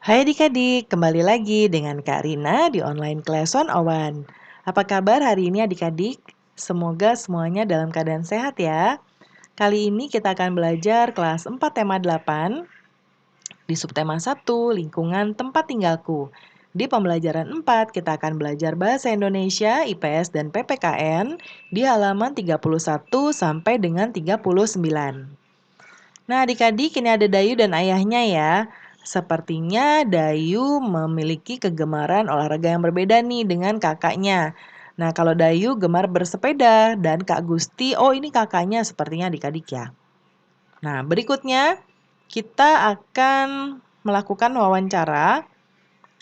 Hai adik-adik, kembali lagi dengan Kak Rina di online Class 101. Apa kabar hari ini adik-adik? Semoga semuanya dalam keadaan sehat ya. Kali ini kita akan belajar kelas 4 tema 8 di subtema 1 lingkungan tempat tinggalku. Di pembelajaran 4 kita akan belajar bahasa Indonesia, IPS dan PPKN di halaman 31 sampai dengan 39. Nah, adik-adik ini ada Dayu dan ayahnya ya. Sepertinya Dayu memiliki kegemaran olahraga yang berbeda nih dengan kakaknya. Nah, kalau Dayu gemar bersepeda dan Kak Gusti, oh ini kakaknya sepertinya adik-adik ya. Nah, berikutnya kita akan melakukan wawancara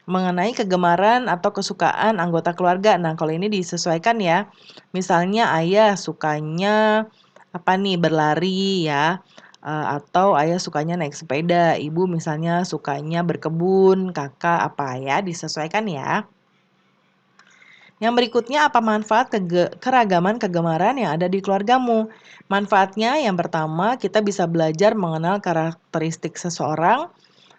mengenai kegemaran atau kesukaan anggota keluarga. Nah, kalau ini disesuaikan ya. Misalnya ayah sukanya apa nih, berlari ya. Atau ayah sukanya naik sepeda, ibu misalnya sukanya berkebun, kakak apa ya, disesuaikan ya. Yang berikutnya, apa manfaat keragaman kegemaran yang ada di keluargamu? Manfaatnya yang pertama, kita bisa belajar mengenal karakteristik seseorang,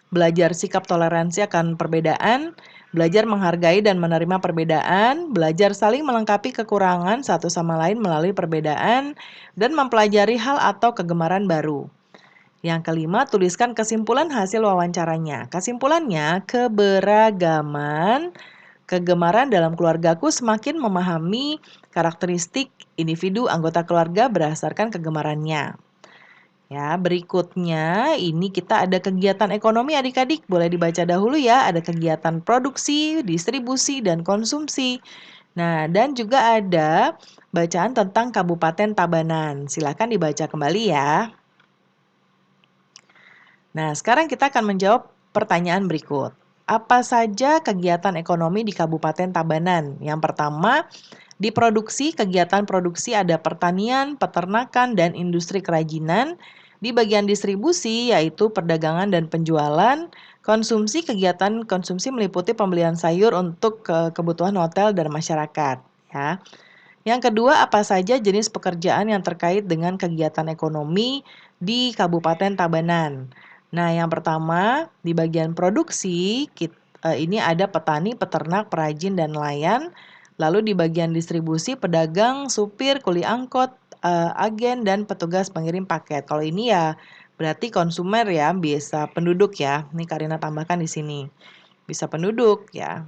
belajar sikap toleransi akan perbedaan, belajar menghargai dan menerima perbedaan, belajar saling melengkapi kekurangan satu sama lain melalui perbedaan, dan mempelajari hal atau kegemaran baru. Yang kelima, tuliskan kesimpulan hasil wawancaranya. Kesimpulannya, keberagaman kegemaran dalam keluargaku semakin memahami karakteristik individu anggota keluarga berdasarkan kegemarannya. Ya, berikutnya ini kita ada kegiatan ekonomi adik-adik. Boleh dibaca dahulu ya, ada kegiatan produksi, distribusi, dan konsumsi. Nah, dan juga ada bacaan tentang Kabupaten Tabanan. Silakan dibaca kembali ya. Nah, sekarang kita akan menjawab pertanyaan berikut. Apa saja kegiatan ekonomi di Kabupaten Tabanan? Yang pertama, di produksi, kegiatan produksi ada pertanian, peternakan, dan industri kerajinan. Di bagian distribusi, yaitu perdagangan dan penjualan. Konsumsi, kegiatan konsumsi meliputi pembelian sayur untuk kebutuhan hotel dan masyarakat. Ya. Yang kedua, apa saja jenis pekerjaan yang terkait dengan kegiatan ekonomi di Kabupaten Tabanan? Nah, yang pertama, di bagian produksi, ini ada petani, peternak, perajin, dan nelayan. Lalu di bagian distribusi, pedagang, supir, kuli angkot, agen, dan petugas pengirim paket. Kalau ini ya berarti konsumer ya, bisa penduduk ya. Ini Karina tambahkan di sini. Bisa penduduk ya.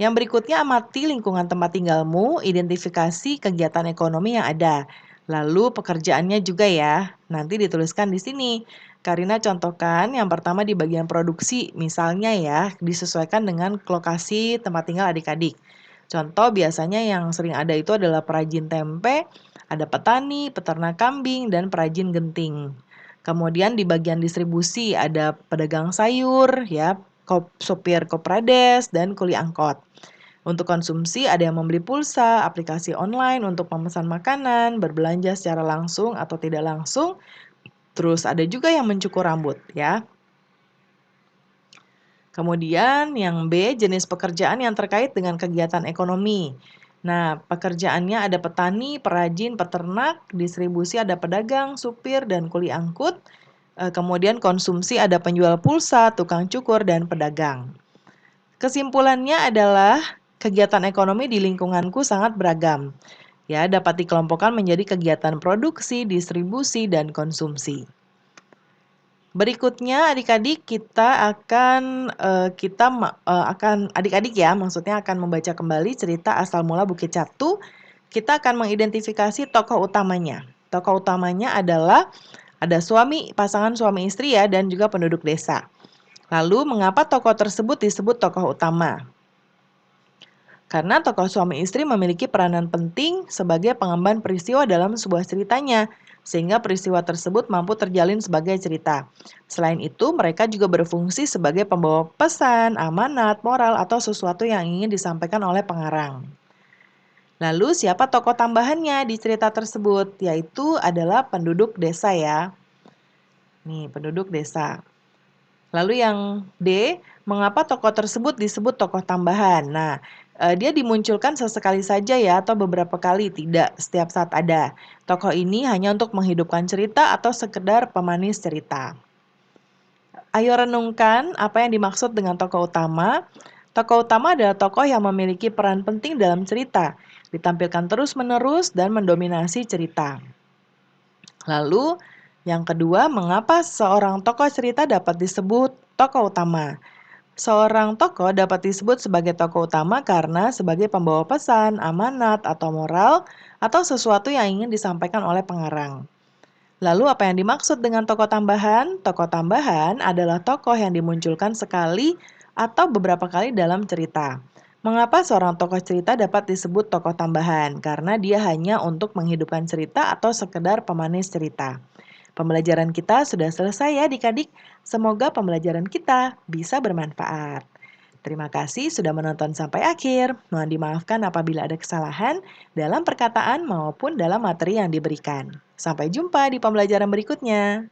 Yang berikutnya, amati lingkungan tempat tinggalmu, identifikasi kegiatan ekonomi yang ada. Lalu pekerjaannya juga ya, nanti dituliskan di sini. Karina contohkan yang pertama di bagian produksi, misalnya ya, disesuaikan dengan lokasi tempat tinggal adik-adik. Contoh biasanya yang sering ada itu adalah perajin tempe, ada petani, peternak kambing, dan perajin genting. Kemudian di bagian distribusi ada pedagang sayur, ya, sopir Koprades, dan kuli angkot. Untuk konsumsi ada yang membeli pulsa, aplikasi online untuk pemesan makanan, berbelanja secara langsung atau tidak langsung. Terus ada juga yang mencukur rambut ya. Kemudian yang B, jenis pekerjaan yang terkait dengan kegiatan ekonomi. Nah, pekerjaannya ada petani, perajin, peternak, distribusi ada pedagang, supir, dan kuli angkut. Kemudian konsumsi ada penjual pulsa, tukang cukur, dan pedagang. Kesimpulannya adalah kegiatan ekonomi di lingkunganku sangat beragam. Ya, dapat dikelompokkan menjadi kegiatan produksi, distribusi, dan konsumsi. Berikutnya adik-adik adik-adik ya, maksudnya akan membaca kembali cerita asal mula Bukit Catu. Kita akan mengidentifikasi tokoh utamanya. Tokoh utamanya adalah ada pasangan suami istri ya, dan juga penduduk desa. Lalu mengapa tokoh tersebut disebut tokoh utama? Karena tokoh suami istri memiliki peranan penting sebagai pengemban peristiwa dalam sebuah ceritanya, sehingga peristiwa tersebut mampu terjalin sebagai cerita. Selain itu, mereka juga berfungsi sebagai pembawa pesan, amanat, moral, atau sesuatu yang ingin disampaikan oleh pengarang. Lalu siapa tokoh tambahannya di cerita tersebut? Yaitu adalah penduduk desa ya. Nih, penduduk desa. Lalu yang D, mengapa tokoh tersebut disebut tokoh tambahan? Nah, dia dimunculkan sesekali saja ya atau beberapa kali, tidak setiap saat ada. Tokoh ini hanya untuk menghidupkan cerita atau sekedar pemanis cerita. Ayo renungkan apa yang dimaksud dengan tokoh utama. Tokoh utama adalah tokoh yang memiliki peran penting dalam cerita, ditampilkan terus-menerus dan mendominasi cerita. Lalu, yang kedua, mengapa seorang tokoh cerita dapat disebut tokoh utama? Seorang tokoh dapat disebut sebagai tokoh utama karena sebagai pembawa pesan, amanat, atau moral, atau sesuatu yang ingin disampaikan oleh pengarang. Lalu apa yang dimaksud dengan tokoh tambahan? Tokoh tambahan adalah tokoh yang dimunculkan sekali atau beberapa kali dalam cerita. Mengapa seorang tokoh cerita dapat disebut tokoh tambahan? Karena dia hanya untuk menghidupkan cerita atau sekedar pemanis cerita. Pembelajaran kita sudah selesai ya adik-adik. Semoga pembelajaran kita bisa bermanfaat. Terima kasih sudah menonton sampai akhir. Mohon dimaafkan apabila ada kesalahan dalam perkataan maupun dalam materi yang diberikan. Sampai jumpa di pembelajaran berikutnya.